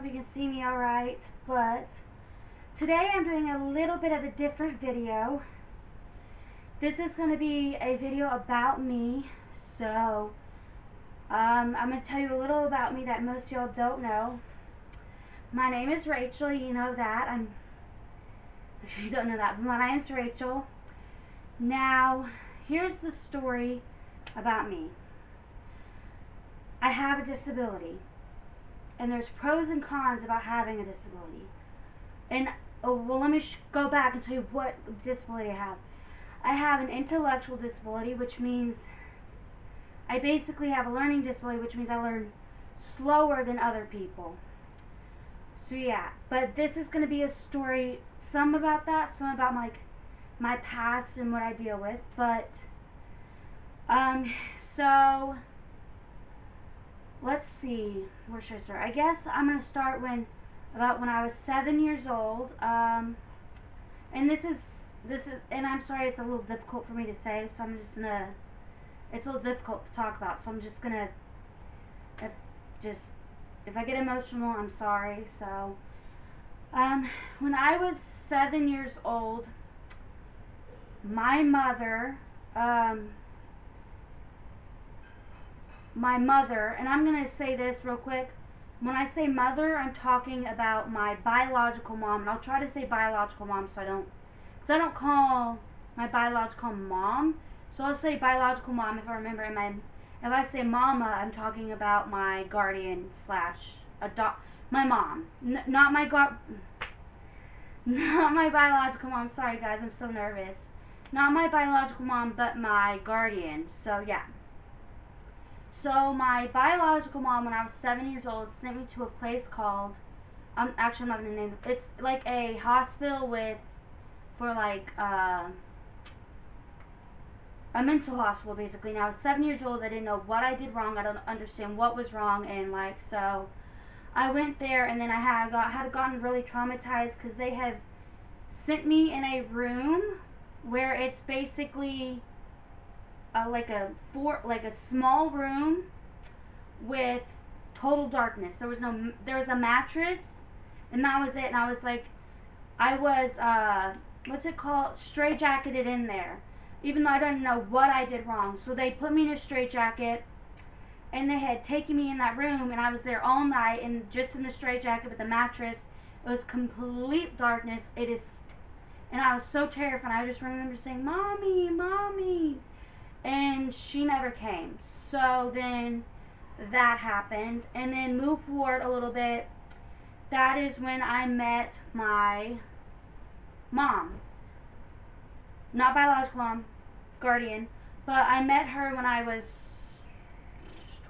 if you can see me alright, but today I'm doing a little bit of a different video. This is going to be a video about me, so I'm going to tell you a little about me that most of y'all don't know. My name is Rachel, you know that. Actually, you don't know that, but my name is Rachel. Now, here's the story about me. I have a disability. And there's pros and cons about having a disability. And, let me go back and tell you what disability I have. I have an intellectual disability, which means I basically have a learning disability, which means I learn slower than other people. So yeah, but this is going to be a story, some about that, some about my past and what I deal with. But, so let's see, where should I start? I guess I'm going to start when I was 7 years old. And this is, and I'm sorry it's a little difficult for me to say, so I'm just going to, it's a little difficult to talk about, so I'm just going to, if I get emotional, I'm sorry. So, when I was 7 years old, my mother, and I'm going to say this real quick. When I say mother, I'm talking about my biological mom. And I'll try to say biological mom because I don't call my biological mom. So I'll say biological mom if I remember. If I say mama, I'm talking about my guardian / my mom. Not my biological mom. Sorry guys, I'm so nervous. Not my biological mom, but my guardian. So yeah. So my biological mom, when I was 7 years old, sent me to a place called, actually I'm not going to name it, it's like a hospital for a mental hospital basically. And I was 7 years old, I didn't know what I did wrong, I don't understand what was wrong, and so I went there, and then I had gotten really traumatized because they have sent me in a room where it's basically like a small room with total darkness. There was a mattress, and that was it. And I was what's it called? Straitjacketed in there, even though I didn't know what I did wrong. So they put me in a straitjacket, and they had taken me in that room, and I was there all night, and just in the straitjacket with the mattress. It was complete darkness. And I was so terrified. I just remember saying, "Mommy, Mommy," and she never came. So then that happened, and then move forward a little bit. That is when I met my mom. Not biological mom, guardian, but I met her when I was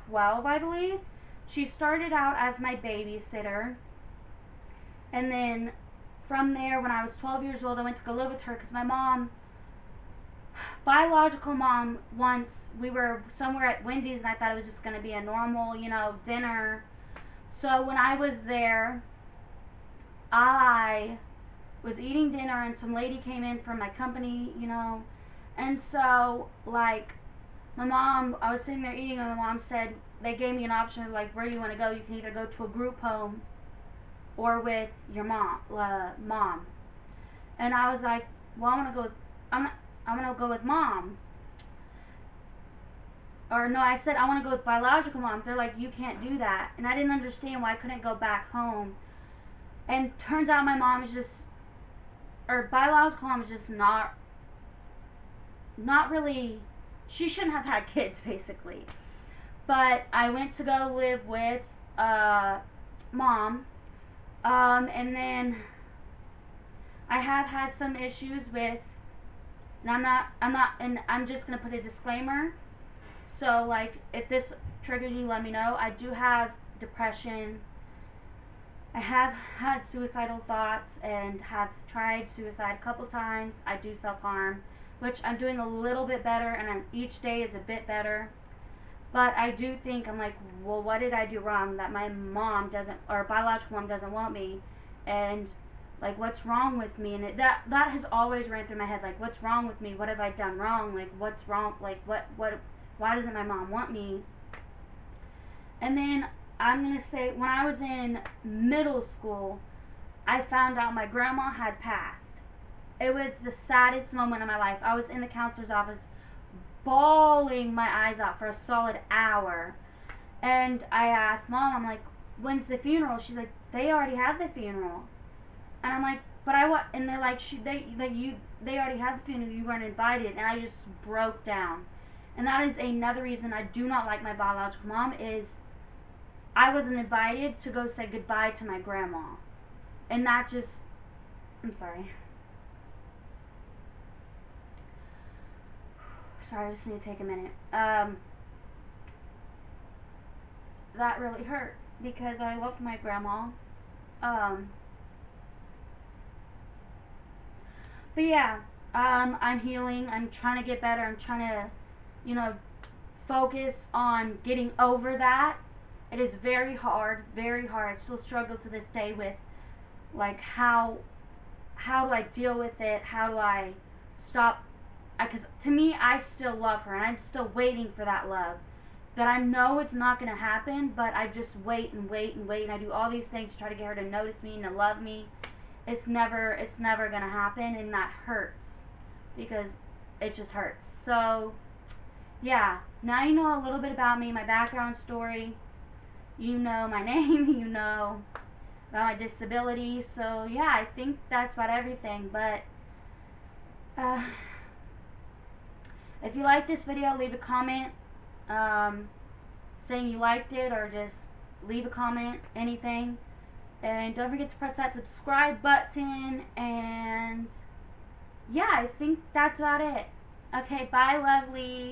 12, I believe. She started out as my babysitter, and then from there, when I was 12 years old, I went to go live with her because my mom, biological mom, once we were somewhere at Wendy's, and I thought it was just going to be a normal, dinner. So when I was there, I was eating dinner, and some lady came in from my company, and so, my mom, I was sitting there eating, and my mom said, they gave me an option of, where do you want to go? You can either go to a group home or with your mom. And I was like, well, I'm gonna go with mom. Or no, I said I want to go with biological mom. They're like, you can't do that. And I didn't understand why I couldn't go back home. And turns out my mom is biological mom is just not really, she shouldn't have had kids basically. But I went to go live with mom. And then I have had some issues with, and I'm just going to put a disclaimer. So, if this triggers you, let me know. I do have depression. I have had suicidal thoughts and have tried suicide a couple times. I do self-harm, which I'm doing a little bit better, and each day is a bit better. But I do think, I'm like, well, what did I do wrong that my mom doesn't, or biological mom doesn't want me? And, what's wrong with me? And that has always ran through my head, what's wrong with me? What have I done wrong? What's wrong? Why doesn't my mom want me? And then I'm going to say when I was in middle school, I found out my grandma had passed. It was the saddest moment of my life. I was in the counselor's office bawling my eyes out for a solid hour. And I asked Mom, I'm like, when's the funeral? She's like, they already have the funeral. And I'm like, but I want, and they're like, they already had the funeral, you weren't invited. And I just broke down. And that is another reason I do not like my biological mom, is I wasn't invited to go say goodbye to my grandma. And that just, I'm sorry. Sorry, I just need to take a minute. That really hurt because I loved my grandma. But yeah, I'm healing. I'm trying to get better. I'm trying to, focus on getting over that. It is very hard, very hard. I still struggle to this day with, like, how do I deal with it? How do I stop? Because to me, I still love her, and I'm still waiting for that love. That I know it's not going to happen, but I just wait and wait and wait, and I do all these things to try to get her to notice me and to love me. It's never going to happen, and that hurts because it just hurts. So, yeah, now you know a little bit about me, my background story. You know my name, you know about my disability. So, yeah, I think that's about everything. But, if you like this video, leave a comment saying you liked it, or just leave a comment, anything. And don't forget to press that subscribe button. And yeah, I think that's about it. Okay, bye, lovelies.